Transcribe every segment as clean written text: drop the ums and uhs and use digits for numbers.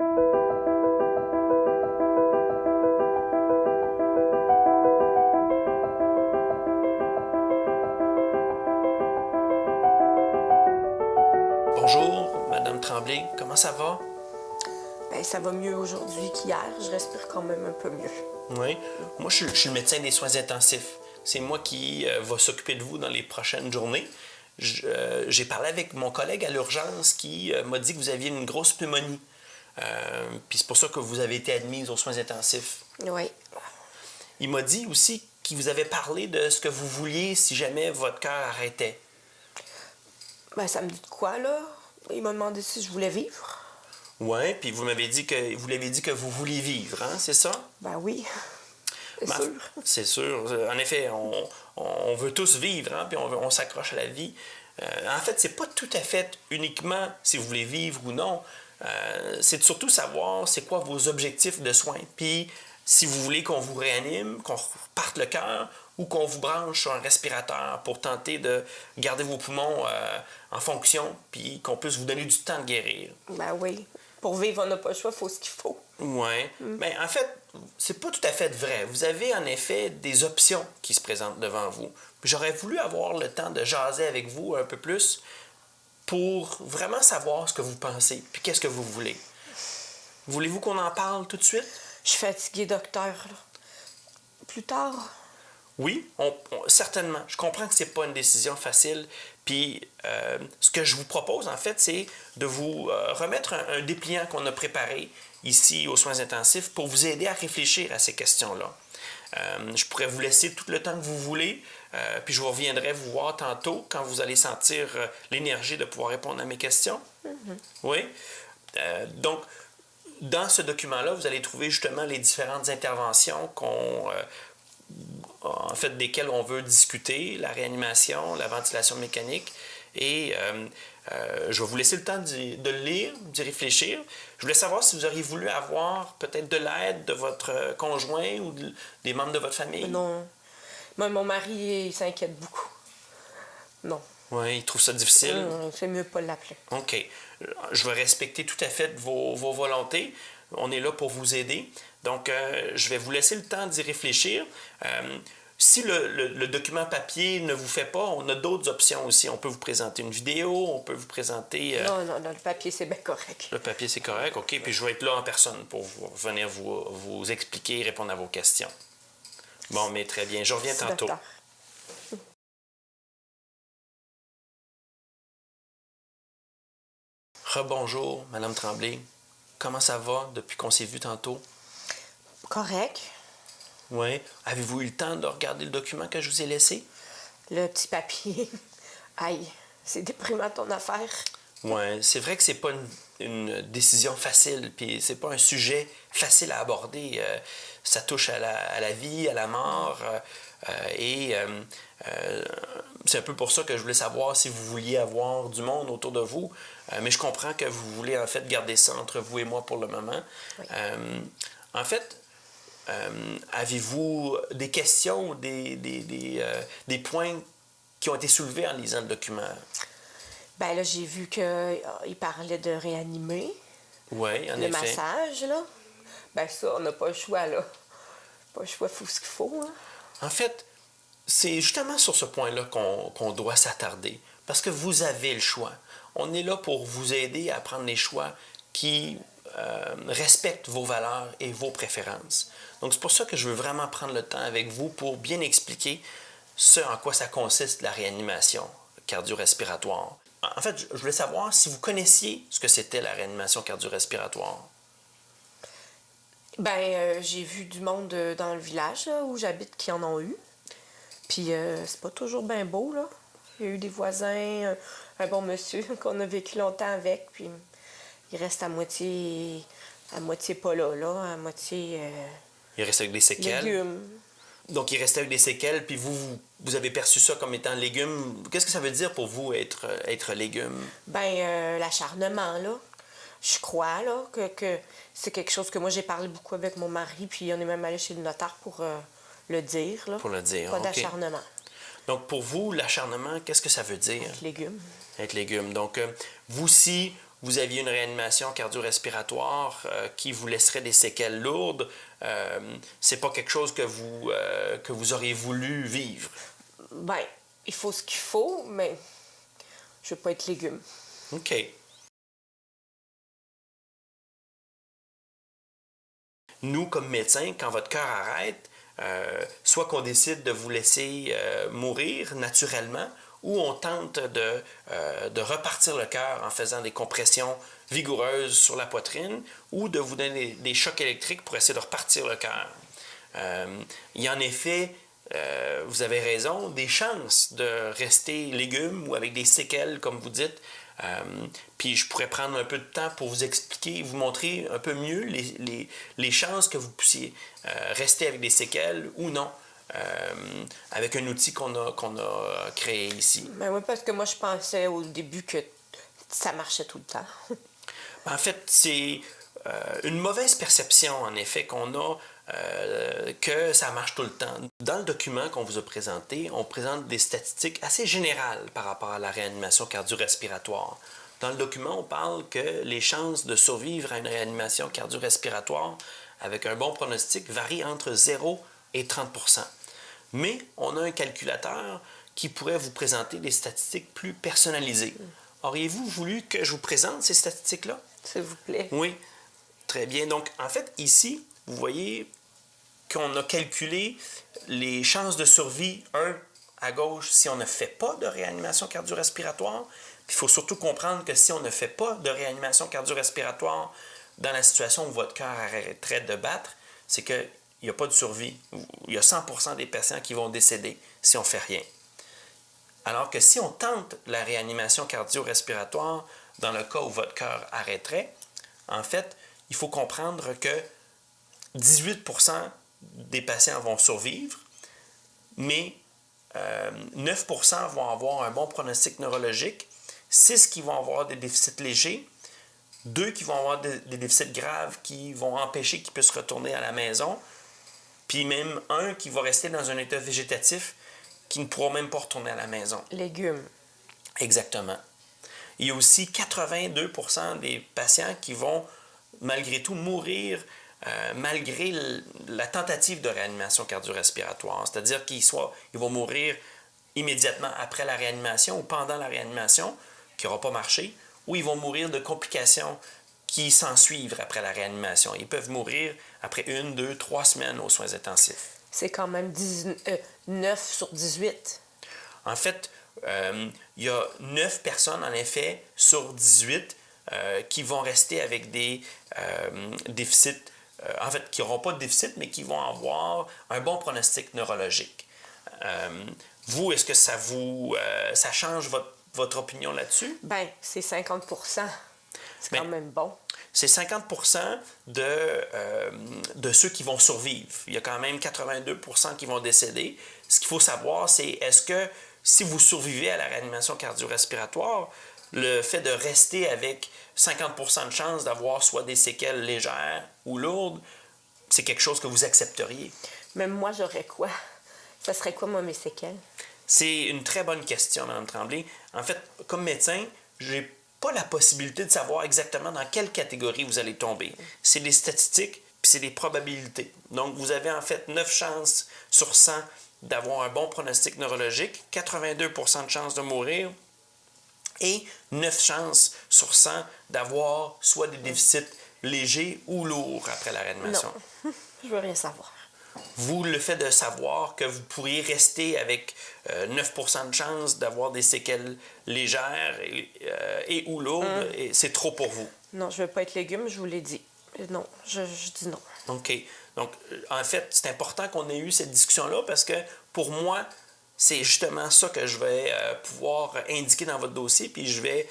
Bonjour, Madame Tremblay, comment ça va? Ben, ça va mieux aujourd'hui qu'hier. Je respire quand même un peu mieux. Oui. Moi, je suis le médecin des soins intensifs. C'est moi qui va s'occuper de vous dans les prochaines journées. J'ai parlé avec mon collègue à l'urgence qui m'a dit que vous aviez une grosse pneumonie. Puis c'est pour ça que vous avez été admise aux soins intensifs. Oui. Il m'a dit aussi qu'il vous avait parlé de ce que vous vouliez si jamais votre cœur arrêtait. Ben, ça me dit de quoi, là? Il m'a demandé si je voulais vivre. Oui, puis vous l'avez dit que vous vouliez vivre, hein, c'est ça? Ben oui, c'est Ben, sûr. c'est sûr. En effet, on veut tous vivre, hein, puis on s'accroche à la vie. En fait, c'est pas tout à fait uniquement si vous voulez vivre ou non. C'est surtout savoir c'est quoi vos objectifs de soins. Puis si vous voulez qu'on vous réanime, qu'on reparte le cœur ou qu'on vous branche sur un respirateur pour tenter de garder vos poumons en fonction, puis qu'on puisse vous donner du temps de guérir. Ben oui. Pour vivre, on n'a pas le choix, il faut ce qu'il faut. Oui. Mais en fait, c'est pas tout à fait vrai. Vous avez en effet des options qui se présentent devant vous. J'aurais voulu avoir le temps de jaser avec vous un peu plus pour vraiment savoir ce que vous pensez, puis qu'est-ce que vous voulez. Voulez-vous qu'on en parle tout de suite? Je suis fatiguée, docteur. Là. Plus tard. Oui, certainement. Je comprends que c'est pas une décision facile. Puis, ce que je vous propose, en fait, c'est de vous remettre un dépliant qu'on a préparé ici aux soins intensifs pour vous aider à réfléchir à ces questions-là. Je pourrais vous laisser tout le temps que vous voulez, puis je vous reviendrai vous voir tantôt quand vous allez sentir l'énergie de pouvoir répondre à mes questions. Oui. Donc, dans ce document-là, vous allez trouver justement les différentes interventions en fait, desquelles on veut discuter, la réanimation, la ventilation mécanique. Et je vais vous laisser le temps de le lire, d'y réfléchir. Je voulais savoir si vous auriez voulu avoir peut-être de l'aide de votre conjoint ou des membres de votre famille. Non. Moi, mon mari, il s'inquiète beaucoup. Non. Oui, il trouve ça difficile. C'est mieux pas l'appeler. OK. Je vais respecter tout à fait vos volontés. On est là pour vous aider. Donc, je vais vous laisser le temps d'y réfléchir. Si le document papier ne vous fait pas, on a d'autres options aussi. On peut vous présenter une vidéo, on peut vous présenter... Non, le papier, c'est bien correct. Le papier, c'est correct. OK. Puis je vais être là en personne pour venir vous expliquer et répondre à vos questions. Bon, mais très bien. Je reviens tantôt. Docteur. Rebonjour, Madame Tremblay. Comment ça va depuis qu'on s'est vu tantôt? Correct. Oui. Avez-vous eu le temps de regarder le document que je vous ai laissé? Le petit papier. Aïe, c'est déprimant ton affaire. Oui, c'est vrai que c'est pas une décision facile, puis c'est pas un sujet facile à aborder. Ça touche à la vie, à la mort, et c'est un peu pour ça que je voulais savoir si vous vouliez avoir du monde autour de vous, mais je comprends que vous voulez en fait garder ça entre vous et moi pour le moment. Oui. En fait, avez-vous des questions, des points qui ont été soulevés en lisant le document? Ben là, j'ai vu qu'il parlait de réanimer. Oui, en Le effet. massage, là. Ben ça, on n'a pas le choix, là. Pas le choix, il faut ce qu'il faut, hein. En fait, c'est justement sur ce point-là qu'on doit s'attarder. Parce que vous avez le choix. On est là pour vous aider à prendre les choix qui respectent vos valeurs et vos préférences. Donc, c'est pour ça que je veux vraiment prendre le temps avec vous pour bien expliquer ce en quoi ça consiste, la réanimation cardio-respiratoire. En fait, je voulais savoir si vous connaissiez ce que c'était la réanimation cardio-respiratoire. Ben, j'ai vu du monde dans le village là, où j'habite qui en ont eu. Puis c'est pas toujours bien beau, là. Il y a eu des voisins, un bon monsieur qu'on a vécu longtemps avec, puis il reste à moitié pas là, à moitié Il reste avec des séquelles. légumes. Donc, il restait avec des séquelles, puis vous avez perçu ça comme étant légume. Qu'est-ce que ça veut dire pour vous, être légume? Ben, l'acharnement, là. Je crois, là, que c'est quelque chose que moi, j'ai parlé beaucoup avec mon mari, puis on est même allé chez le notaire pour le dire, là. Pour le dire, Pas OK. d'acharnement. Donc, pour vous, l'acharnement, qu'est-ce que ça veut dire? Avec légumes. Être légume. Donc, vous, si vous aviez une réanimation cardio-respiratoire qui vous laisserait des séquelles lourdes, c'est pas quelque chose que vous auriez voulu vivre. Ben, il faut ce qu'il faut, mais je veux pas être légume. OK. Nous, comme médecins, quand votre cœur arrête, soit qu'on décide de vous laisser mourir naturellement, ou on tente de repartir le cœur en faisant des compressions vigoureuses sur la poitrine, ou de vous donner des chocs électriques pour essayer de repartir le cœur. Il y a en effet, vous avez raison, des chances de rester légume ou avec des séquelles, comme vous dites. Puis je pourrais prendre un peu de temps pour vous expliquer, vous montrer un peu mieux les chances que vous puissiez rester avec des séquelles ou non, avec un outil qu'on a créé ici. Ben oui, parce que moi, je pensais au début que ça marchait tout le temps. En fait, c'est une mauvaise perception, en effet, qu'on a que ça marche tout le temps. Dans le document qu'on vous a présenté, on présente des statistiques assez générales par rapport à la réanimation cardio-respiratoire. Dans le document, on parle que les chances de survivre à une réanimation cardio-respiratoire avec un bon pronostic varient entre 0 et 30 %. Mais on a un calculateur qui pourrait vous présenter des statistiques plus personnalisées. Auriez-vous voulu que je vous présente ces statistiques-là? S'il vous plaît. Oui, très bien. Donc, en fait, ici, vous voyez qu'on a calculé les chances de survie, à gauche, si on ne fait pas de réanimation cardio-respiratoire. Puis il faut surtout comprendre que si on ne fait pas de réanimation cardio-respiratoire dans la situation où votre cœur arrêterait de battre, c'est qu'il n'y a pas de survie. Il y a 100 % des patients qui vont décéder si on ne fait rien. Alors que si on tente la réanimation cardio-respiratoire dans le cas où votre cœur arrêterait, en fait, il faut comprendre que 18 % des patients vont survivre, mais 9 % vont avoir un bon pronostic neurologique, 6 qui vont avoir des déficits légers, 2 qui vont avoir des déficits graves qui vont empêcher qu'ils puissent retourner à la maison, puis même 1 qui va rester dans un état végétatif qui ne pourra même pas retourner à la maison. Légumes. Exactement. Il y a aussi 82 % des patients qui vont malgré tout mourir malgré la tentative de réanimation cardio-respiratoire. C'est-à-dire qu'ils vont mourir immédiatement après la réanimation ou pendant la réanimation, qui n'aura pas marché, ou ils vont mourir de complications qui s'ensuivent après la réanimation. Ils peuvent mourir après 1, 2, 3 semaines aux soins intensifs. C'est quand même 9 sur 18. En fait, il y a 9 personnes, en effet, sur 18 qui vont rester avec des déficits, en fait, qui n'auront pas de déficit, mais qui vont avoir un bon pronostic neurologique. Vous, est-ce que ça change votre opinion là-dessus? Ben, c'est 50 %. C'est quand même bon. C'est 50 % de ceux qui vont survivre. Il y a quand même 82 % qui vont décéder. Ce qu'il faut savoir, c'est est-ce que si vous survivez à la réanimation cardio-respiratoire, le fait de rester avec 50 % de chance d'avoir soit des séquelles légères ou lourdes, c'est quelque chose que vous accepteriez? Même moi, j'aurais quoi? Ça serait quoi, moi, mes séquelles? C'est une très bonne question, Mme Tremblay. En fait, comme médecin, j'ai pas la possibilité de savoir exactement dans quelle catégorie vous allez tomber. C'est des statistiques, puis c'est des probabilités. Donc, vous avez en fait 9 chances sur 100 d'avoir un bon pronostic neurologique, 82 % de chances de mourir et 9 chances sur 100 d'avoir soit des déficits légers ou lourds après la réanimation. Non, je veux rien savoir. Vous, le fait de savoir que vous pourriez rester avec 9 % de chance d'avoir des séquelles légères et ou lourdes, c'est trop pour vous. Non, je veux pas être légume, je vous l'ai dit. Non, je dis non. OK. Donc, en fait, c'est important qu'on ait eu cette discussion-là parce que pour moi, c'est justement ça que je vais pouvoir indiquer dans votre dossier, puis je vais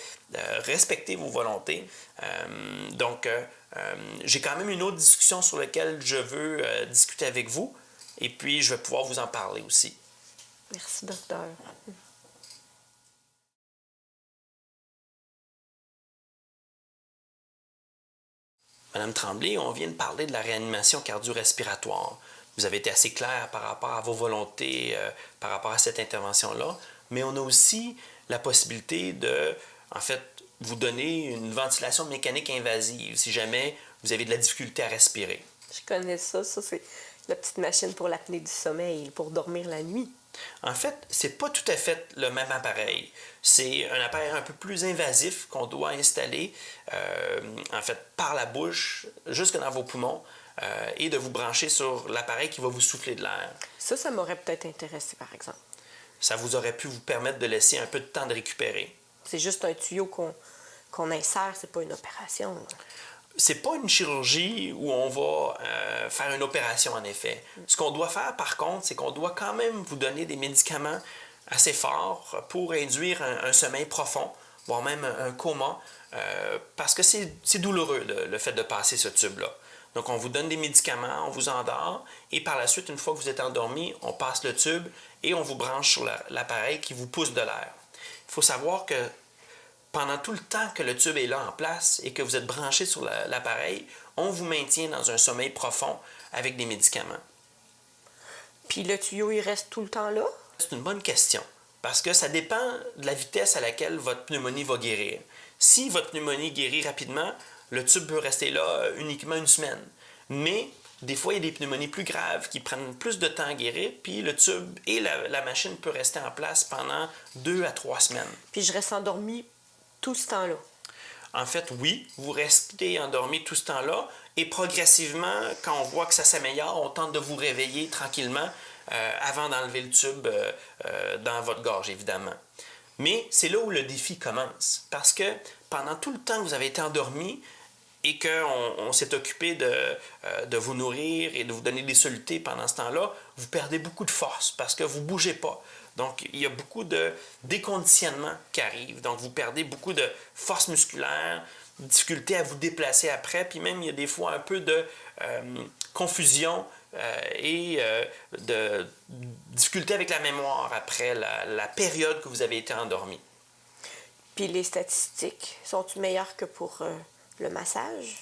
respecter vos volontés. Donc, j'ai quand même une autre discussion sur laquelle je veux discuter avec vous, et puis je vais pouvoir vous en parler aussi. Merci, docteur. Madame Tremblay, on vient de parler de la réanimation cardio-respiratoire. Vous avez été assez clair par rapport à vos volontés, par rapport à cette intervention-là, mais on a aussi la possibilité de, en fait, vous donner une ventilation mécanique invasive si jamais vous avez de la difficulté à respirer. Je connais ça. Ça, c'est la petite machine pour l'apnée du sommeil, pour dormir la nuit. En fait, c'est pas tout à fait le même appareil. C'est un appareil un peu plus invasif qu'on doit installer, en fait, par la bouche, jusque dans vos poumons, et de vous brancher sur l'appareil qui va vous souffler de l'air. Ça m'aurait peut-être intéressé, par exemple. Ça vous aurait pu vous permettre de laisser un peu de temps de récupérer. C'est juste un tuyau qu'on insère, c'est pas une opération. C'est pas une chirurgie où on va faire une opération, en effet. Ce qu'on doit faire, par contre, c'est qu'on doit quand même vous donner des médicaments assez forts pour induire un sommeil profond, voire même un coma, parce que c'est douloureux, le fait de passer ce tube-là. Donc, on vous donne des médicaments, on vous endort, et par la suite, une fois que vous êtes endormi, on passe le tube et on vous branche sur l'appareil qui vous pousse de l'air. Il faut savoir que pendant tout le temps que le tube est là en place et que vous êtes branché sur l'appareil, on vous maintient dans un sommeil profond avec des médicaments. Puis le tuyau, il reste tout le temps là? C'est une bonne question, parce que ça dépend de la vitesse à laquelle votre pneumonie va guérir. Si votre pneumonie guérit rapidement, le tube peut rester là uniquement une semaine. Mais des fois, il y a des pneumonies plus graves qui prennent plus de temps à guérir, puis le tube et la machine peut rester en place pendant 2 à 3 semaines. Puis je reste endormie tout ce temps-là? En fait, oui, vous restez endormi tout ce temps-là et progressivement, quand on voit que ça s'améliore, on tente de vous réveiller tranquillement avant d'enlever le tube dans votre gorge, évidemment. Mais c'est là où le défi commence, parce que pendant tout le temps que vous avez été endormi et qu'on s'est occupé de vous nourrir et de vous donner des solutés pendant ce temps-là, vous perdez beaucoup de force parce que vous ne bougez pas. Donc, il y a beaucoup de déconditionnement qui arrive. Donc, vous perdez beaucoup de force musculaire, difficulté à vous déplacer après, puis même il y a des fois un peu de confusion et de difficulté avec la mémoire après la période que vous avez été endormi. Puis les statistiques, sont-ils meilleures que pour le massage?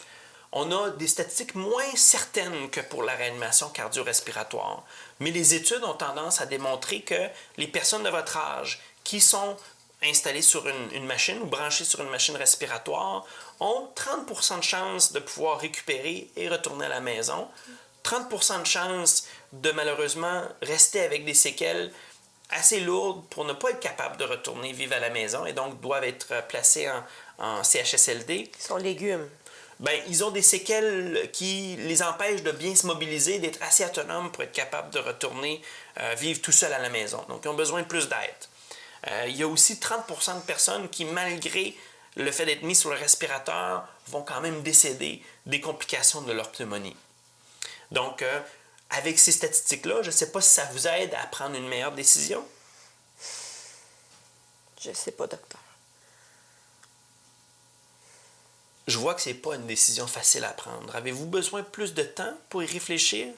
On a des statistiques moins certaines que pour la réanimation cardio-respiratoire. Mais les études ont tendance à démontrer que les personnes de votre âge qui sont installées sur une machine ou branchées sur une machine respiratoire ont 30 % de chances de pouvoir récupérer et retourner à la maison, 30 % de chances de malheureusement rester avec des séquelles assez lourdes pour ne pas être capable de retourner vivre à la maison et donc doivent être placés en CHSLD. Ils sont légumes. Bien, ils ont des séquelles qui les empêchent de bien se mobiliser, d'être assez autonomes pour être capables de retourner vivre tout seul à la maison. Donc, ils ont besoin de plus d'aide. Il y a aussi 30 % de personnes qui, malgré le fait d'être mis sur le respirateur, vont quand même décéder des complications de leur pneumonie. Donc, avec ces statistiques-là, je ne sais pas si ça vous aide à prendre une meilleure décision. Je sais pas, docteur. Je vois que ce n'est pas une décision facile à prendre. Avez-vous besoin de plus de temps pour y réfléchir?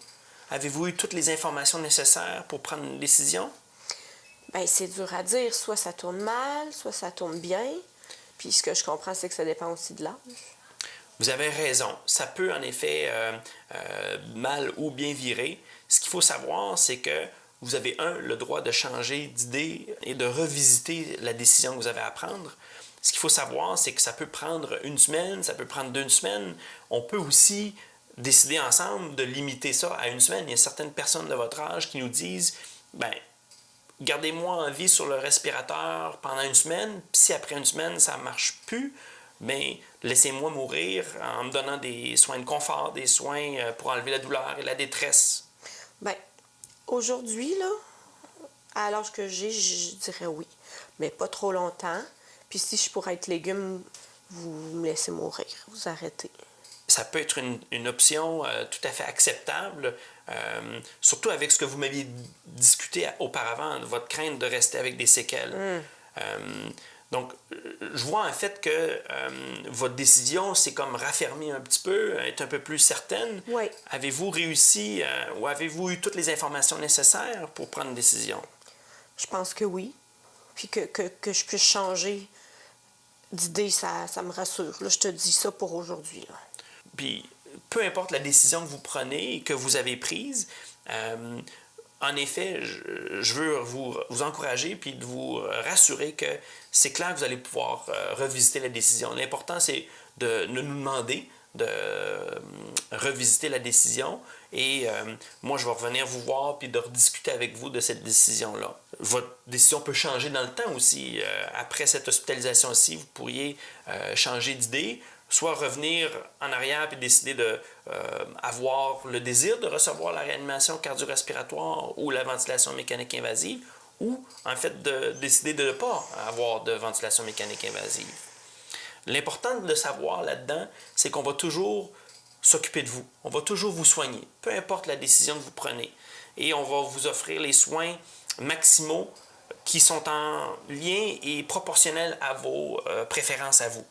Avez-vous eu toutes les informations nécessaires pour prendre une décision? Bien, c'est dur à dire. Soit ça tourne mal, soit ça tourne bien. Puis ce que je comprends, c'est que ça dépend aussi de l'âge. Vous avez raison. Ça peut en effet mal ou bien virer. Ce qu'il faut savoir, c'est que vous avez, le droit de changer d'idée et de revisiter la décision que vous avez à prendre. Ce qu'il faut savoir, c'est que ça peut prendre une semaine, ça peut prendre 2 semaines. On peut aussi décider ensemble de limiter ça à 1 semaine. Il y a certaines personnes de votre âge qui nous disent, bien, gardez-moi en vie sur le respirateur pendant 1 semaine, puis si après 1 semaine, ça ne marche plus, bien, laissez-moi mourir en me donnant des soins de confort, des soins pour enlever la douleur et la détresse. Bien, aujourd'hui, là, à l'âge que j'ai, je dirais oui. Mais pas trop longtemps. Puis si je pourrais être légume, vous me laissez mourir, vous arrêtez. Ça peut être une option tout à fait acceptable, surtout avec ce que vous m'aviez discuté auparavant, votre crainte de rester avec des séquelles. Donc, je vois en fait que votre décision s'est comme raffermie un petit peu, est un peu plus certaine. Oui. Avez-vous réussi ou avez-vous eu toutes les informations nécessaires pour prendre une décision? Je pense que oui. Puis que je puisse changer d'idée, ça me rassure. Là, je te dis ça pour aujourd'hui. Là. Puis, peu importe la décision que vous prenez et que vous avez prise, en effet, je veux vous encourager puis de vous rassurer que c'est clair que vous allez pouvoir revisiter la décision. L'important, c'est de nous demander de revisiter la décision et moi, je vais revenir vous voir puis de rediscuter avec vous de cette décision-là. Votre décision peut changer dans le temps aussi. Après cette hospitalisation-ci, vous pourriez changer d'idée, soit revenir en arrière et décider de avoir le désir de recevoir la réanimation cardio-respiratoire ou la ventilation mécanique invasive, ou en fait de décider de ne pas avoir de ventilation mécanique invasive. L'important de savoir là-dedans, c'est qu'on va toujours s'occuper de vous. On va toujours vous soigner, peu importe la décision que vous prenez. Et on va vous offrir les soins maximaux qui sont en lien et proportionnels à vos préférences à vous.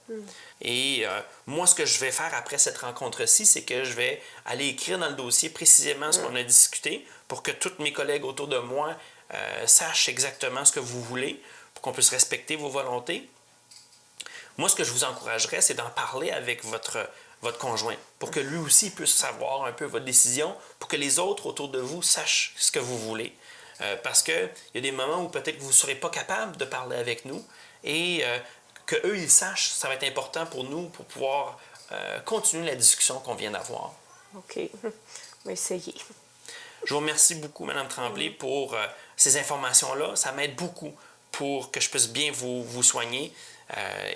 Et moi, ce que je vais faire après cette rencontre-ci, c'est que je vais aller écrire dans le dossier précisément ce qu'on a discuté pour que tous mes collègues autour de moi sachent exactement ce que vous voulez, pour qu'on puisse respecter vos volontés. Moi, ce que je vous encouragerais, c'est d'en parler avec votre conjoint pour que lui aussi puisse savoir un peu votre décision, pour que les autres autour de vous sachent ce que vous voulez. Parce qu'il y a des moments où peut-être que vous ne serez pas capable de parler avec nous et qu'eux, ils sachent, ça va être important pour nous pour pouvoir continuer la discussion qu'on vient d'avoir. OK. On va essayer. Je vous remercie beaucoup, Mme Tremblay, pour ces informations-là. Ça m'aide beaucoup pour que je puisse bien vous soigner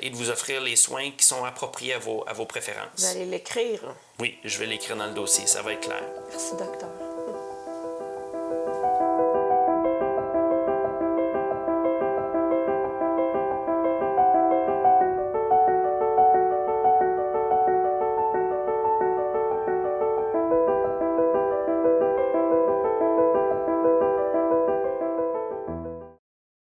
et de vous offrir les soins qui sont appropriés à vos préférences. Vous allez l'écrire. Oui, je vais l'écrire dans le dossier, ça va être clair. Merci, docteur.